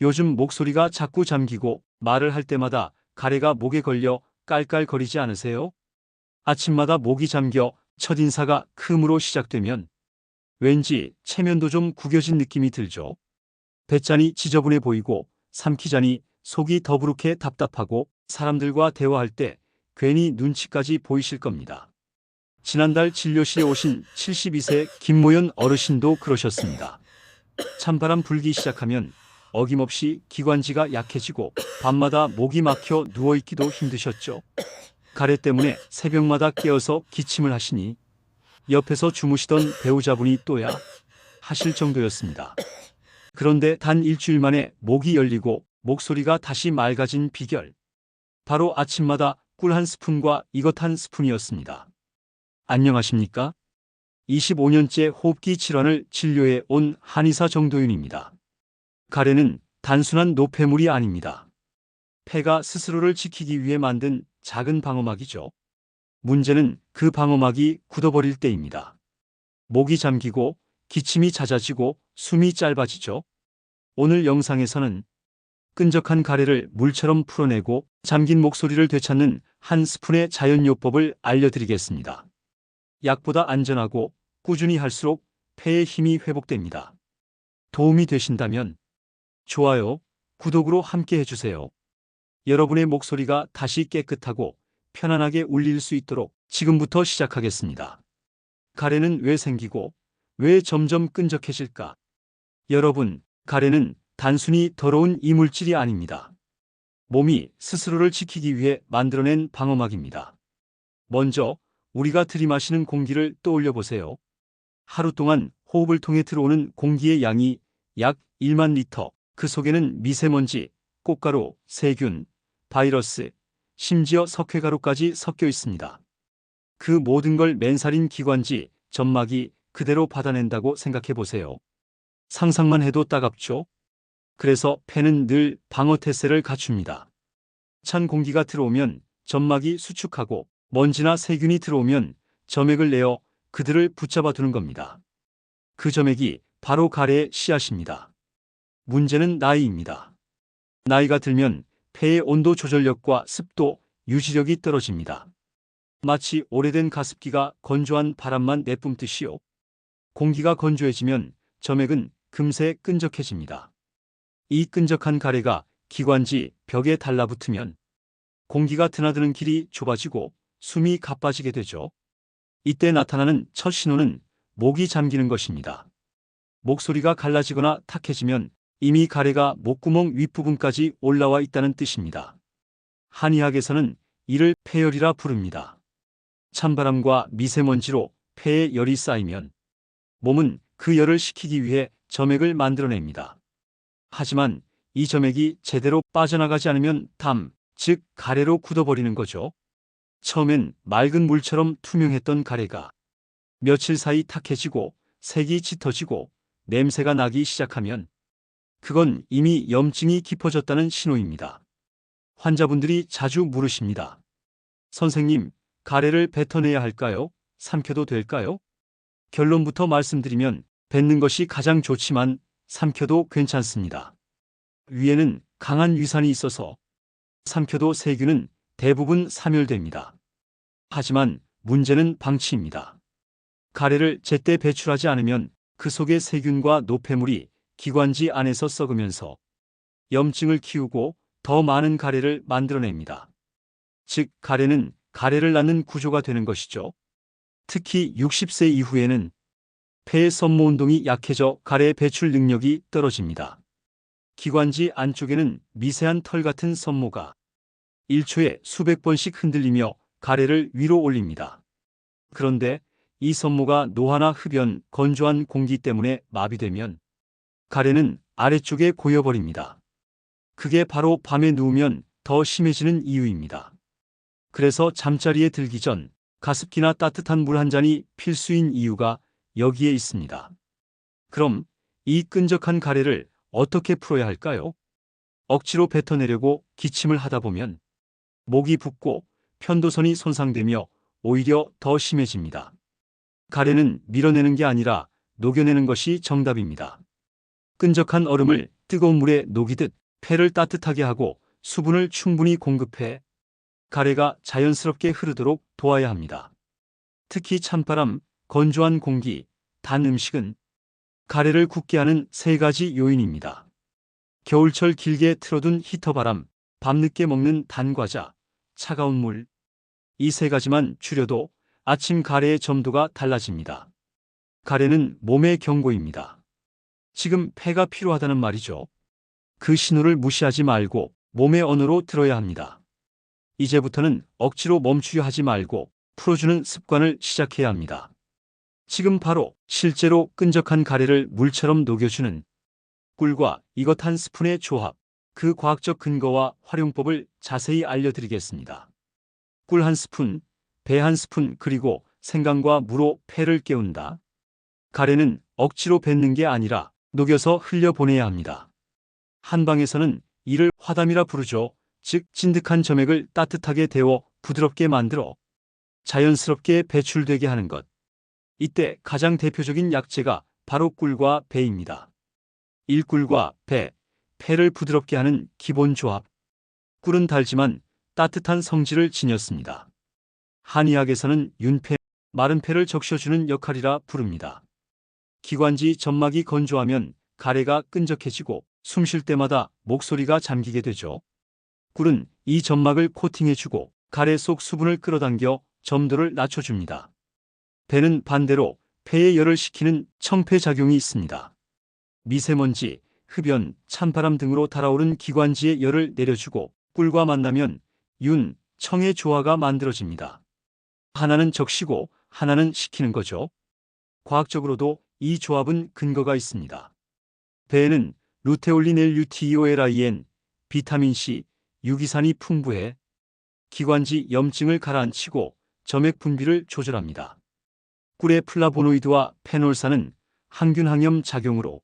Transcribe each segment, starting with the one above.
요즘 목소리가 자꾸 잠기고 말을 할 때마다 가래가 목에 걸려 깔깔거리지 않으세요? 아침마다 목이 잠겨 첫인사가 크음으로 시작되면 왠지 체면도 좀 구겨진 느낌이 들죠. 뱃잔이 지저분해 보이고 삼키자니 속이 더부룩해 답답하고 사람들과 대화할 때 괜히 눈치까지 보이실 겁니다. 지난달 진료실에 오신 72세 김모연 어르신도 그러셨습니다. 찬바람 불기 시작하면 어김없이 기관지가 약해지고 밤마다 목이 막혀 누워있기도 힘드셨죠. 가래 때문에 새벽마다 깨어서 기침을 하시니 옆에서 주무시던 배우자분이 또야 하실 정도였습니다. 그런데 단 일주일 만에 목이 열리고 목소리가 다시 맑아진 비결. 바로 아침마다 꿀 한 스푼과 이것 한 스푼이었습니다. 안녕하십니까? 25년째 호흡기 질환을 진료해 온 한의사 정도윤입니다. 가래는 단순한 노폐물이 아닙니다. 폐가 스스로를 지키기 위해 만든 작은 방어막이죠. 문제는 그 방어막이 굳어버릴 때입니다. 목이 잠기고 기침이 잦아지고 숨이 짧아지죠. 오늘 영상에서는 끈적한 가래를 물처럼 풀어내고 잠긴 목소리를 되찾는 한 스푼의 자연요법을 알려드리겠습니다. 약보다 안전하고 꾸준히 할수록 폐의 힘이 회복됩니다. 도움이 되신다면 좋아요, 구독으로 함께 해주세요. 여러분의 목소리가 다시 깨끗하고 편안하게 울릴 수 있도록 지금부터 시작하겠습니다. 가래는 왜 생기고 왜 점점 끈적해질까? 여러분, 가래는 단순히 더러운 이물질이 아닙니다. 몸이 스스로를 지키기 위해 만들어낸 방어막입니다. 먼저 우리가 들이마시는 공기를 떠올려 보세요. 하루 동안 호흡을 통해 들어오는 공기의 양이 약 1만 리터, 그 속에는 미세먼지, 꽃가루, 세균, 바이러스, 심지어 석회가루까지 섞여 있습니다. 그 모든 걸 맨살인 기관지, 점막이 그대로 받아낸다고 생각해 보세요. 상상만 해도 따갑죠? 그래서 폐는 늘 방어태세를 갖춥니다. 찬 공기가 들어오면 점막이 수축하고 먼지나 세균이 들어오면 점액을 내어 그들을 붙잡아 두는 겁니다. 그 점액이 바로 가래의 씨앗입니다. 문제는 나이입니다. 나이가 들면 폐의 온도 조절력과 습도, 유지력이 떨어집니다. 마치 오래된 가습기가 건조한 바람만 내뿜듯이요. 공기가 건조해지면 점액은 금세 끈적해집니다. 이 끈적한 가래가 기관지, 벽에 달라붙으면 공기가 드나드는 길이 좁아지고 숨이 가빠지게 되죠. 이때 나타나는 첫 신호는 목이 잠기는 것입니다. 목소리가 갈라지거나 탁해지면 이미 가래가 목구멍 윗부분까지 올라와 있다는 뜻입니다. 한의학에서는 이를 폐열이라 부릅니다. 찬바람과 미세먼지로 폐에 열이 쌓이면 몸은 그 열을 식히기 위해 점액을 만들어냅니다. 하지만 이 점액이 제대로 빠져나가지 않으면 담, 즉 가래로 굳어버리는 거죠. 처음엔 맑은 물처럼 투명했던 가래가 며칠 사이 탁해지고 색이 짙어지고 냄새가 나기 시작하면 그건 이미 염증이 깊어졌다는 신호입니다. 환자분들이 자주 물으십니다. 선생님, 가래를 뱉어내야 할까요? 삼켜도 될까요? 결론부터 말씀드리면 뱉는 것이 가장 좋지만 삼켜도 괜찮습니다. 위에는 강한 위산이 있어서 삼켜도 세균은 대부분 사멸됩니다. 하지만 문제는 방치입니다. 가래를 제때 배출하지 않으면 그 속의 세균과 노폐물이 기관지 안에서 썩으면서 염증을 키우고 더 많은 가래를 만들어냅니다. 즉, 가래는 가래를 낳는 구조가 되는 것이죠. 특히 60세 이후에는 폐의 섬모운동이 약해져 가래 배출 능력이 떨어집니다. 기관지 안쪽에는 미세한 털 같은 섬모가 1초에 수백 번씩 흔들리며 가래를 위로 올립니다. 그런데 이 섬모가 노화나 흡연, 건조한 공기 때문에 마비되면 가래는 아래쪽에 고여버립니다. 그게 바로 밤에 누우면 더 심해지는 이유입니다. 그래서 잠자리에 들기 전 가습기나 따뜻한 물 한 잔이 필수인 이유가 여기에 있습니다. 그럼 이 끈적한 가래를 어떻게 풀어야 할까요? 억지로 뱉어내려고 기침을 하다 보면 목이 붓고 편도선이 손상되며 오히려 더 심해집니다. 가래는 밀어내는 게 아니라 녹여내는 것이 정답입니다. 끈적한 얼음을 뜨거운 물에 녹이듯 폐를 따뜻하게 하고 수분을 충분히 공급해 가래가 자연스럽게 흐르도록 도와야 합니다. 특히 찬바람, 건조한 공기, 단 음식은 가래를 굳게 하는 세 가지 요인입니다. 겨울철 길게 틀어둔 히터바람, 밤늦게 먹는 단과자, 차가운 물. 이 세 가지만 줄여도 아침 가래의 점도가 달라집니다. 가래는 몸의 경고입니다. 지금 폐가 필요하다는 말이죠. 그 신호를 무시하지 말고 몸의 언어로 들어야 합니다. 이제부터는 억지로 멈추려 하지 말고 풀어주는 습관을 시작해야 합니다. 지금 바로 실제로 끈적한 가래를 물처럼 녹여주는 꿀과 이것 한 스푼의 조합, 그 과학적 근거와 활용법을 자세히 알려드리겠습니다. 꿀 한 스푼, 배 한 스푼, 그리고 생강과 무로 폐를 깨운다. 가래는 억지로 뱉는 게 아니라 녹여서 흘려보내야 합니다. 한방에서는 이를 화담이라 부르죠. 즉 찐득한 점액을 따뜻하게 데워 부드럽게 만들어 자연스럽게 배출되게 하는 것. 이때 가장 대표적인 약재가 바로 꿀과 배입니다. 일꿀과 배, 폐를 부드럽게 하는 기본 조합. 꿀은 달지만 따뜻한 성질을 지녔습니다. 한의학에서는 윤폐, 마른 폐를 적셔주는 역할이라 부릅니다. 기관지 점막이 건조하면 가래가 끈적해지고 숨 쉴 때마다 목소리가 잠기게 되죠. 꿀은 이 점막을 코팅해주고 가래 속 수분을 끌어당겨 점도를 낮춰줍니다. 배는 반대로 폐에 열을 식히는 청폐작용이 있습니다. 미세먼지, 흡연, 찬바람 등으로 달아오른 기관지에 열을 내려주고 꿀과 만나면 윤, 청의 조화가 만들어집니다. 하나는 적시고 하나는 식히는 거죠. 과학적으로도 이 조합은 근거가 있습니다. 배에는 루테올린 LUTEOLIN, 비타민C, 유기산이 풍부해 기관지 염증을 가라앉히고 점액 분비를 조절합니다. 꿀의 플라보노이드와 페놀산은 항균 항염 작용으로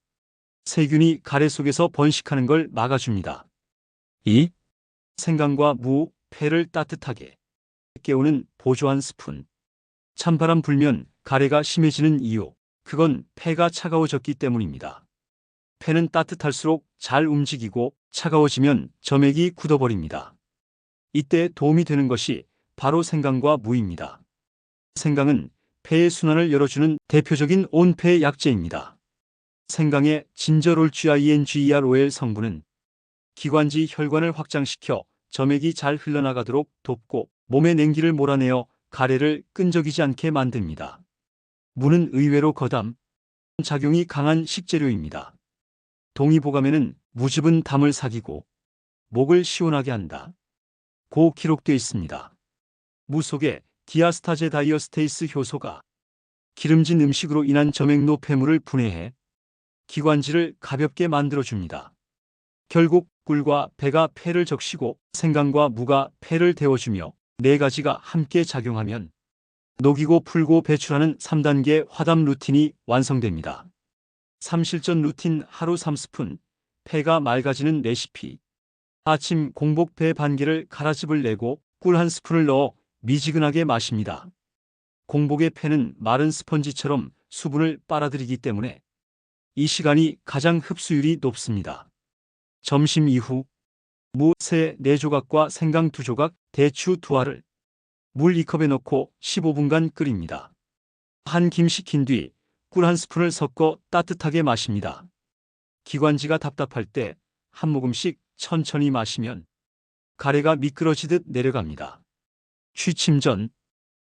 세균이 가래 속에서 번식하는 걸 막아줍니다. 2. 생강과 무, 폐를 따뜻하게 깨우는 보조 한 스푼. 찬바람 불면 가래가 심해지는 이유, 그건 폐가 차가워졌기 때문입니다. 폐는 따뜻할수록 잘 움직이고 차가워지면 점액이 굳어버립니다. 이때 도움이 되는 것이 바로 생강과 무입니다. 생강은 폐의 순환을 열어주는 대표적인 온폐 약재입니다. 생강의 진저롤주아이엔GEROL 성분은 기관지 혈관을 확장시켜 점액이 잘 흘러나가도록 돕고 몸의 냉기를 몰아내어 가래를 끈적이지 않게 만듭니다. 무는 의외로 거담 작용이 강한 식재료입니다. 동의보감에는 무즙은 담을 사기고 목을 시원하게 한다 고 기록되어 있습니다. 무 속에 디아스타제 다이어스테이스 효소가 기름진 음식으로 인한 점액 노폐물을 분해해 기관지를 가볍게 만들어줍니다. 결국 꿀과 배가 폐를 적시고 생강과 무가 폐를 데워주며 네 가지가 함께 작용하면 녹이고 풀고 배출하는 3단계 화담 루틴이 완성됩니다. 3실전 루틴 하루 3스푼, 폐가 맑아지는 레시피. 아침 공복 배 반개를 가라즙을 내고 꿀 한 스푼을 넣어 미지근하게 마십니다. 공복의 폐는 마른 스펀지처럼 수분을 빨아들이기 때문에 이 시간이 가장 흡수율이 높습니다. 점심 이후 무 3-4조각과 생강 2조각, 대추 2알을 물 2컵에 넣고 15분간 끓입니다. 한 김 식힌 뒤 꿀 한 스푼을 섞어 따뜻하게 마십니다. 기관지가 답답할 때 한 모금씩 천천히 마시면 가래가 미끄러지듯 내려갑니다. 취침 전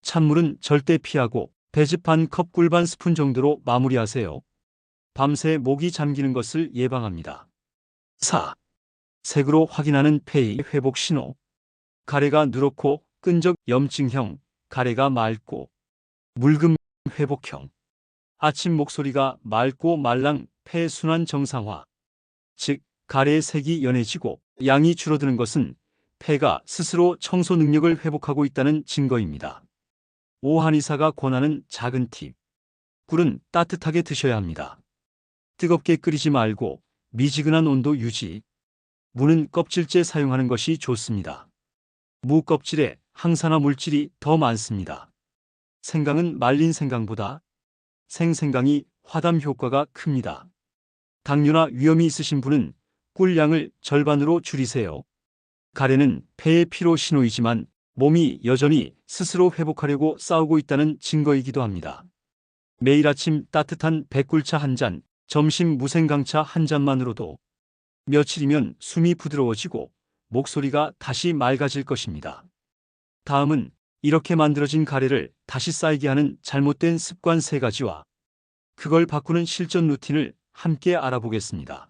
찬물은 절대 피하고 배즙 반 컵 꿀 반 스푼 정도로 마무리하세요. 밤새 목이 잠기는 것을 예방합니다. 4. 색으로 확인하는 폐의 회복 신호. 가래가 누렇고 끈적 염증형, 가래가 맑고 묽음 회복형. 아침 목소리가 맑고 말랑 폐 순환 정상화. 즉 가래의 색이 연해지고 양이 줄어드는 것은 폐가 스스로 청소 능력을 회복하고 있다는 증거입니다. 오 한의사가 권하는 작은 팁. 꿀은 따뜻하게 드셔야 합니다. 뜨겁게 끓이지 말고 미지근한 온도 유지. 무는 껍질째 사용하는 것이 좋습니다. 무 껍질에 항산화 물질이 더 많습니다. 생강은 말린 생강보다 생생강이 화담 효과가 큽니다. 당뇨나 위염이 있으신 분은 꿀 양을 절반으로 줄이세요. 가래는 폐의 피로 신호이지만 몸이 여전히 스스로 회복하려고 싸우고 있다는 증거이기도 합니다. 매일 아침 따뜻한 백꿀차 한 잔, 점심 무생강차 한 잔만으로도 며칠이면 숨이 부드러워지고 목소리가 다시 맑아질 것입니다. 다음은 이렇게 만들어진 가래를 다시 쌓이게 하는 잘못된 습관 3가지와 그걸 바꾸는 실전 루틴을 함께 알아보겠습니다.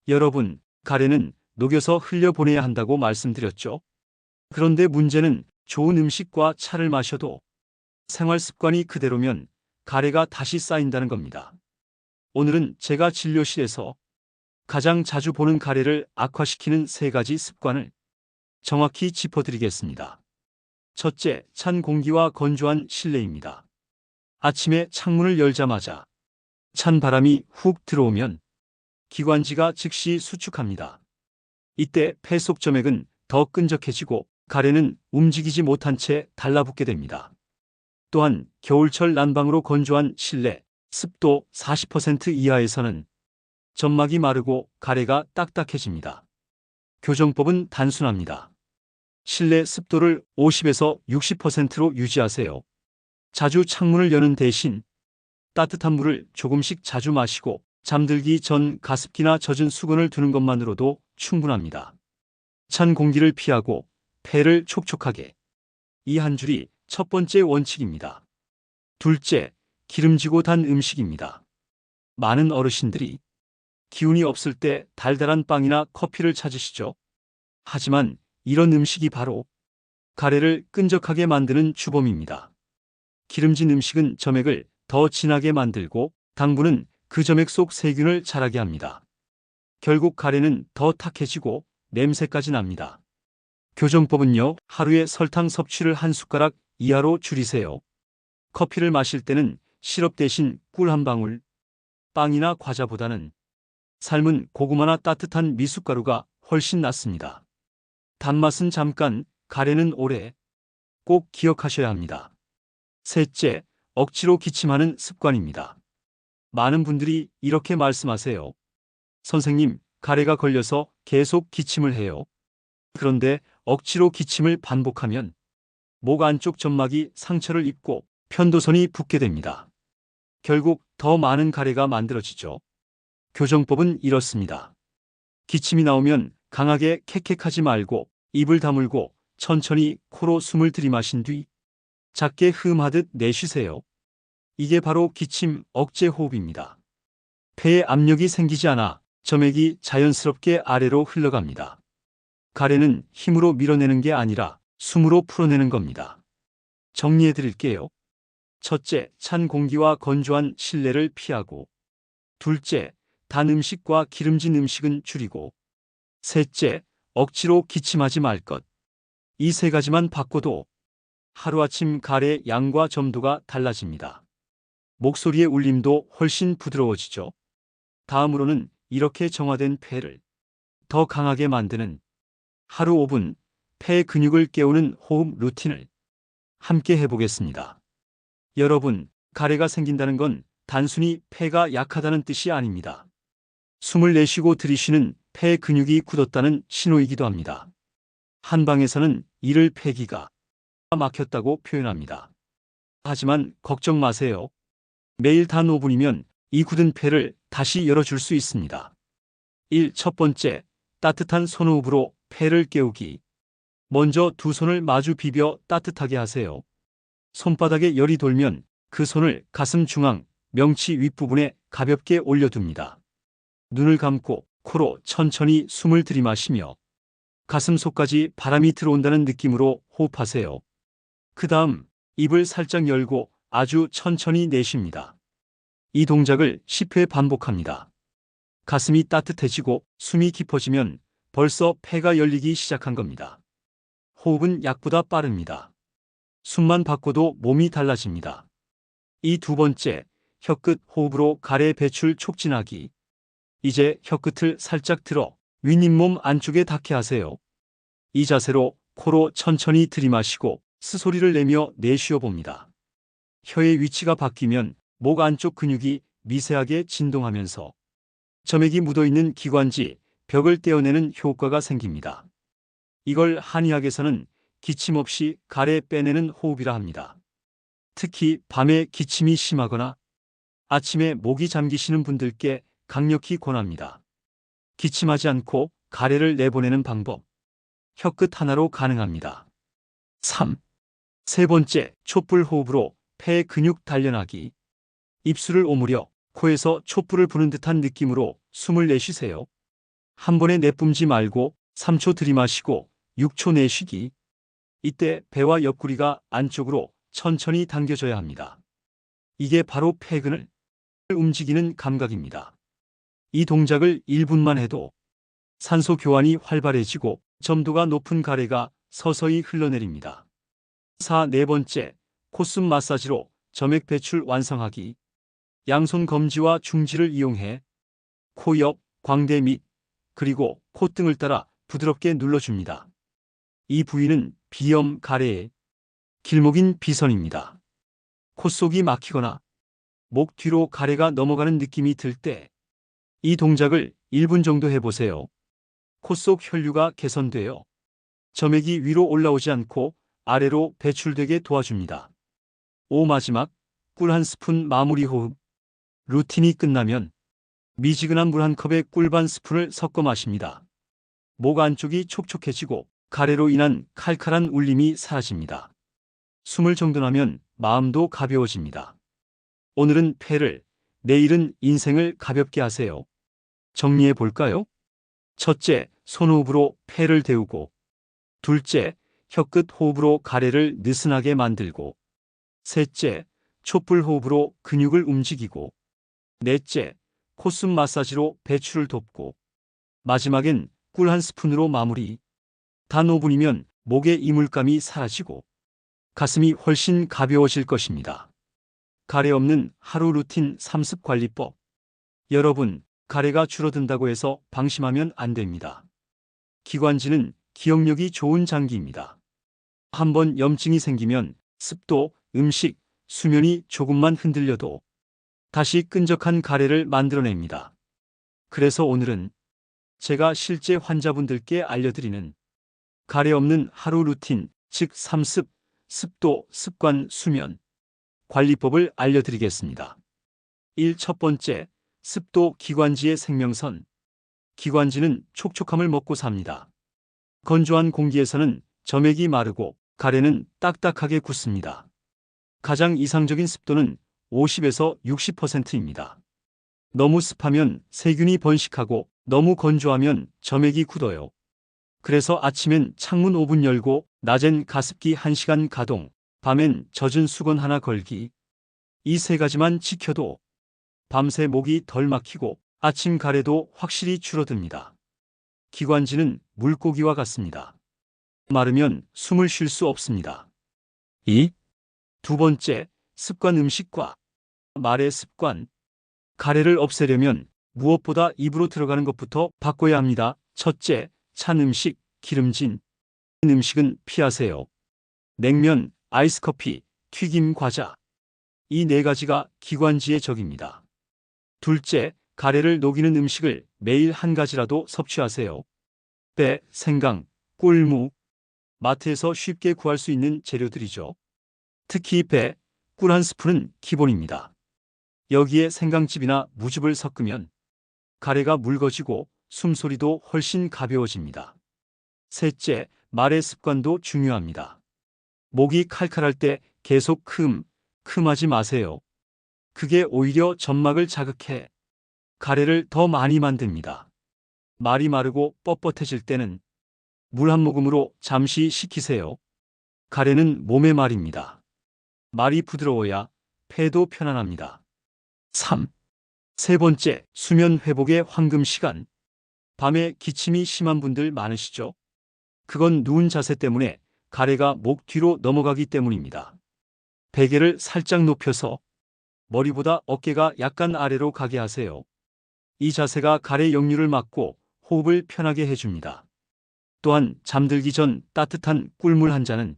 여러분, 가래는 녹여서 흘려보내야 한다고 말씀드렸죠? 그런데 문제는 좋은 음식과 차를 마셔도 생활 습관이 그대로면 가래가 다시 쌓인다는 겁니다. 오늘은 제가 진료실에서 가장 자주 보는 가래를 악화시키는 3가지 습관을 정확히 짚어드리겠습니다. 첫째, 찬 공기와 건조한 실내입니다. 아침에 창문을 열자마자 찬 바람이 훅 들어오면 기관지가 즉시 수축합니다. 이때 폐 속 점액은 더 끈적해지고 가래는 움직이지 못한 채 달라붙게 됩니다. 또한 겨울철 난방으로 건조한 실내, 습도 40% 이하에서는 점막이 마르고 가래가 딱딱해집니다. 교정법은 단순합니다. 실내 습도를 50에서 60%로 유지하세요. 자주 창문을 여는 대신 따뜻한 물을 조금씩 자주 마시고 잠들기 전 가습기나 젖은 수건을 두는 것만으로도 충분합니다. 찬 공기를 피하고 폐를 촉촉하게. 이 한 줄이 첫 번째 원칙입니다. 둘째, 기름지고 단 음식입니다. 많은 어르신들이 기운이 없을 때 달달한 빵이나 커피를 찾으시죠? 하지만 이런 음식이 바로 가래를 끈적하게 만드는 주범입니다. 기름진 음식은 점액을 더 진하게 만들고 당분은 그 점액 속 세균을 자라게 합니다. 결국 가래는 더 탁해지고 냄새까지 납니다. 교정법은요, 하루에 설탕 섭취를 1숟가락 이하로 줄이세요. 커피를 마실 때는 시럽 대신 꿀 한 방울, 빵이나 과자보다는 삶은 고구마나 따뜻한 미숫가루가 훨씬 낫습니다. 단맛은 잠깐, 가래는 오래. 꼭 기억하셔야 합니다. 셋째, 억지로 기침하는 습관입니다. 많은 분들이 이렇게 말씀하세요. 선생님, 가래가 걸려서 계속 기침을 해요. 그런데 억지로 기침을 반복하면 목 안쪽 점막이 상처를 입고 편도선이 붓게 됩니다. 결국 더 많은 가래가 만들어지죠. 교정법은 이렇습니다. 기침이 나오면 강하게 캑캑하지 말고 입을 다물고 천천히 코로 숨을 들이마신 뒤 작게 흠하듯 내쉬세요. 이게 바로 기침 억제 호흡입니다. 폐에 압력이 생기지 않아 점액이 자연스럽게 아래로 흘러갑니다. 가래는 힘으로 밀어내는 게 아니라 숨으로 풀어내는 겁니다. 정리해 드릴게요. 첫째, 찬 공기와 건조한 실내를 피하고. 둘째, 단 음식과 기름진 음식은 줄이고. 셋째, 억지로 기침하지 말 것. 이 3가지만 바꿔도 하루아침 가래의 양과 점도가 달라집니다. 목소리의 울림도 훨씬 부드러워지죠. 다음으로는 이렇게 정화된 폐를 더 강하게 만드는 하루 5분 폐 근육을 깨우는 호흡 루틴을 함께 해보겠습니다. 여러분, 가래가 생긴다는 건 단순히 폐가 약하다는 뜻이 아닙니다. 숨을 내쉬고 들이쉬는 폐 근육이 굳었다는 신호이기도 합니다. 한방에서는 이를 폐기가 막혔다고 표현합니다. 하지만 걱정 마세요. 매일 단 5분이면 이 굳은 폐를 다시 열어줄 수 있습니다. 첫 번째, 따뜻한 손호흡으로 폐를 깨우기. 먼저 두 손을 마주 비벼 따뜻하게 하세요. 손바닥에 열이 돌면 그 손을 가슴 중앙, 명치 윗부분에 가볍게 올려둡니다. 눈을 감고 코로 천천히 숨을 들이마시며 가슴 속까지 바람이 들어온다는 느낌으로 호흡하세요. 그 다음 입을 살짝 열고 아주 천천히 내쉽니다. 이 동작을 10회 반복합니다. 가슴이 따뜻해지고 숨이 깊어지면 벌써 폐가 열리기 시작한 겁니다. 호흡은 약보다 빠릅니다. 숨만 바꿔도 몸이 달라집니다. 이 두 번째, 혀끝 호흡으로 가래 배출 촉진하기. 이제 혀끝을 살짝 들어 윗잇몸 안쪽에 닿게 하세요. 이 자세로 코로 천천히 들이마시고 스소리를 내며 내쉬어 봅니다. 혀의 위치가 바뀌면 목 안쪽 근육이 미세하게 진동하면서 점액이 묻어있는 기관지, 벽을 떼어내는 효과가 생깁니다. 이걸 한의학에서는 기침 없이 가래 빼내는 호흡이라 합니다. 특히 밤에 기침이 심하거나 아침에 목이 잠기시는 분들께 강력히 권합니다. 기침하지 않고 가래를 내보내는 방법. 혀끝 하나로 가능합니다. 3. 세 번째, 촛불 호흡으로 폐 근육 단련하기. 입술을 오므려 코에서 촛불을 부는 듯한 느낌으로 숨을 내쉬세요. 한 번에 내뿜지 말고 3초 들이마시고 6초 내쉬기. 이때 배와 옆구리가 안쪽으로 천천히 당겨져야 합니다. 이게 바로 폐근을 움직이는 감각입니다. 이 동작을 1분만 해도 산소 교환이 활발해지고 점도가 높은 가래가 서서히 흘러내립니다. 네 번째, 콧숨 마사지로 점액 배출 완성하기. 양손 검지와 중지를 이용해 코 옆, 광대 밑, 그리고 콧등을 따라 부드럽게 눌러줍니다. 이 부위는 비염 가래의 길목인 비선입니다. 콧속이 막히거나 목 뒤로 가래가 넘어가는 느낌이 들 때 이 동작을 1분 정도 해보세요. 콧속 혈류가 개선되어 점액이 위로 올라오지 않고 아래로 배출되게 도와줍니다. 마지막, 꿀 한 스푼 마무리 호흡. 루틴이 끝나면 미지근한 물 한 컵에 꿀 반 스푼을 섞어 마십니다. 목 안쪽이 촉촉해지고 가래로 인한 칼칼한 울림이 사라집니다. 숨을 정돈하면 마음도 가벼워집니다. 오늘은 폐를, 내일은 인생을 가볍게 하세요. 정리해 볼까요? 첫째, 손호흡으로 폐를 데우고, 둘째, 혀끝 호흡으로 가래를 느슨하게 만들고, 셋째, 촛불 호흡으로 근육을 움직이고, 넷째, 콧숨 마사지로 배출을 돕고, 마지막엔 꿀 한 스푼으로 마무리. 단 5분이면 목의 이물감이 사라지고 가슴이 훨씬 가벼워질 것입니다. 가래 없는 하루 루틴 3습 관리법. 여러분, 가래가 줄어든다고 해서 방심하면 안 됩니다. 기관지는 기억력이 좋은 장기입니다. 한번 염증이 생기면 습도, 음식, 수면이 조금만 흔들려도 다시 끈적한 가래를 만들어냅니다. 그래서 오늘은 제가 실제 환자분들께 알려드리는 가래 없는 하루 루틴, 즉 3습, 습도, 습관, 수면, 관리법을 알려드리겠습니다. 첫 번째, 습도 기관지의 생명선. 기관지는 촉촉함을 먹고 삽니다. 건조한 공기에서는 점액이 마르고 가래는 딱딱하게 굳습니다. 가장 이상적인 습도는 50에서 60%입니다. 너무 습하면 세균이 번식하고 너무 건조하면 점액이 굳어요. 그래서 아침엔 창문 5분 열고 낮엔 가습기 1시간 가동, 밤엔 젖은 수건 하나 걸기. 이 세 가지만 지켜도 밤새 목이 덜 막히고 아침 가래도 확실히 줄어듭니다. 기관지는 물고기와 같습니다. 마르면 숨을 쉴 수 없습니다. 두 번째, 습관 음식과 말의 습관. 가래를 없애려면 무엇보다 입으로 들어가는 것부터 바꿔야 합니다. 첫째, 찬 음식, 기름진 음식은 피하세요. 냉면, 아이스커피, 튀김 과자. 이 네 가지가 기관지의 적입니다. 둘째, 가래를 녹이는 음식을 매일 한 가지라도 섭취하세요. 배, 생강, 꿀무. 마트에서 쉽게 구할 수 있는 재료들이죠. 특히 배, 꿀 한 스푼은 기본입니다. 여기에 생강즙이나 무즙을 섞으면 가래가 묽어지고 숨소리도 훨씬 가벼워집니다. 셋째, 말의 습관도 중요합니다. 목이 칼칼할 때 계속 하지 마세요. 그게 오히려 점막을 자극해 가래를 더 많이 만듭니다. 말이 마르고 뻣뻣해질 때는 물 한 모금으로 잠시 식히세요. 가래는 몸의 말입니다. 말이 부드러워야 폐도 편안합니다. 세 번째, 수면 회복의 황금 시간. 밤에 기침이 심한 분들 많으시죠? 그건 누운 자세 때문에 가래가 목 뒤로 넘어가기 때문입니다. 베개를 살짝 높여서 머리보다 어깨가 약간 아래로 가게 하세요. 이 자세가 가래 역류를 막고 호흡을 편하게 해줍니다. 또한 잠들기 전 따뜻한 꿀물 한 잔은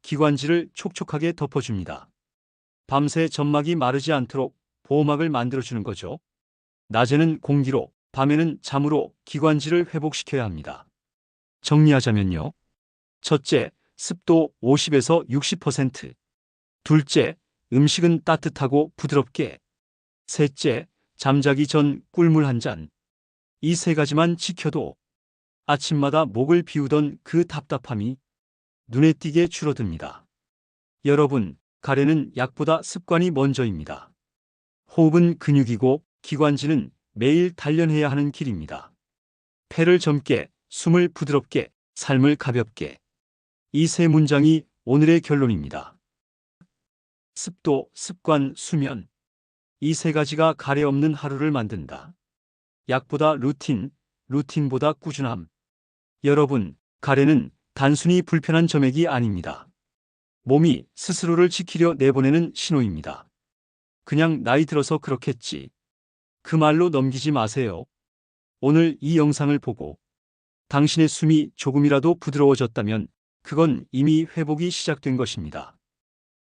기관지를 촉촉하게 덮어줍니다. 밤새 점막이 마르지 않도록 보호막을 만들어주는 거죠. 낮에는 공기로 밤에는 잠으로 기관지를 회복시켜야 합니다. 정리하자면요. 첫째, 습도 50에서 60%. 둘째, 음식은 따뜻하고 부드럽게. 셋째, 잠자기 전 꿀물 한 잔. 이 세 가지만 지켜도 아침마다 목을 비우던 그 답답함이 눈에 띄게 줄어듭니다. 여러분, 가래는 약보다 습관이 먼저입니다. 호흡은 근육이고 기관지는 매일 단련해야 하는 길입니다. 폐를 젊게, 숨을 부드럽게, 삶을 가볍게. 이 세 문장이 오늘의 결론입니다. 습도, 습관, 수면. 이 세 가지가 가래 없는 하루를 만든다. 약보다 루틴, 루틴보다 꾸준함. 여러분, 가래는 단순히 불편한 점액이 아닙니다. 몸이 스스로를 지키려 내보내는 신호입니다. 그냥 나이 들어서 그렇겠지. 그 말로 넘기지 마세요. 오늘 이 영상을 보고 당신의 숨이 조금이라도 부드러워졌다면 그건 이미 회복이 시작된 것입니다.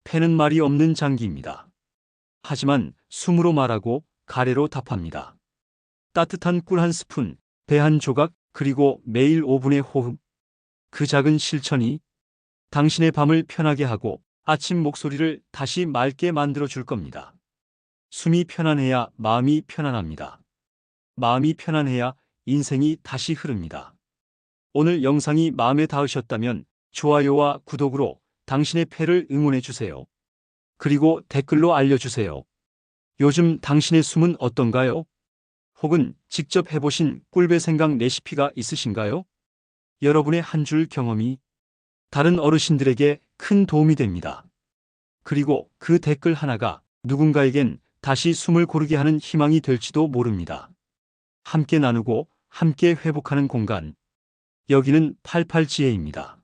폐는 말이 없는 장기입니다. 하지만 숨으로 말하고 가래로 답합니다. 따뜻한 꿀 한 스푼, 배 한 조각, 그리고 매일 5분의 호흡. 그 작은 실천이 당신의 밤을 편하게 하고 아침 목소리를 다시 맑게 만들어 줄 겁니다. 숨이 편안해야 마음이 편안합니다. 마음이 편안해야 인생이 다시 흐릅니다. 오늘 영상이 마음에 닿으셨다면 좋아요와 구독으로 당신의 폐를 응원해 주세요. 그리고 댓글로 알려주세요. 요즘 당신의 숨은 어떤가요? 혹은 직접 해보신 꿀배 생강 레시피가 있으신가요? 여러분의 한 줄 경험이 다른 어르신들에게 큰 도움이 됩니다. 그리고 그 댓글 하나가 누군가에겐 다시 숨을 고르게 하는 희망이 될지도 모릅니다. 함께 나누고 함께 회복하는 공간. 여기는 88지혜입니다.